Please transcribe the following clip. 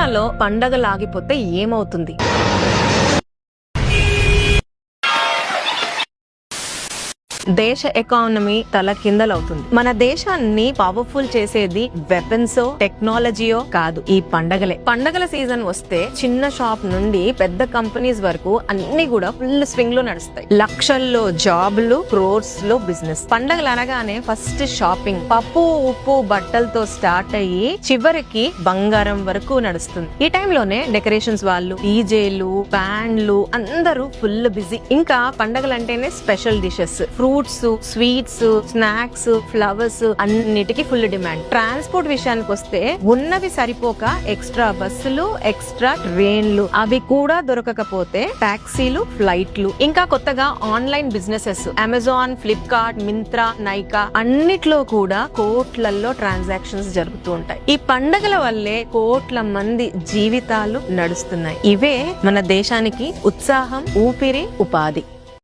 ఇండియాలో పండగలు ఆగిపోతే ఏమవుతుంది? దేశ ఎకానమీ తల కిందలవుతుంది. మన దేశాన్ని పవర్ఫుల్ చేసేది వెపన్సో టెక్నాలజీయో కాదు, ఈ పండగలే. పండగల సీజన్ వస్తే చిన్న షాప్ నుండి పెద్ద కంపెనీస్ వరకు అన్ని కూడా ఫుల్ స్వింగ్ లో నడుస్తాయి. లక్షల్లో జాబ్లు, క్రోర్స్ లో బిజినెస్. పండగలు అనగానే ఫస్ట్ షాపింగ్, పప్పు ఉప్పు బట్టలతో స్టార్ట్ అయ్యి చివరికి బంగారం వరకు నడుస్తుంది. ఈ టైంలోనే డెకరేషన్స్ వాళ్ళు, డీజేలు, బ్యాండ్లు అందరూ ఫుల్ బిజీ. ఇంకా పండగలంటేనే special dishes, fruits, sweets, snacks, flowers అన్నిటికీ ఫుల్ డిమాండ్. ట్రాన్స్పోర్ట్ విషయానికి వస్తే ఉన్నవి సరిపోక ఎక్స్ట్రా బస్సులు, ఎక్స్ట్రా ట్రైన్లు, అవి కూడా దొరకకపోతే టాక్సీలు, ఫ్లైట్లు. ఇంకా కొత్తగా online businesses, Amazon, Flipkart, Myntra, Nykaa అన్నిట్లో కూడా కోట్లల్లో ట్రాన్సాక్షన్స్ జరుగుతూ ఉంటాయి. ఈ పండగల వల్లే కోట్ల మంది జీవితాలు నడుస్తున్నాయి. ఇవే మన దేశానికి ఉత్సాహం, ఊపిరి, ఉపాధి.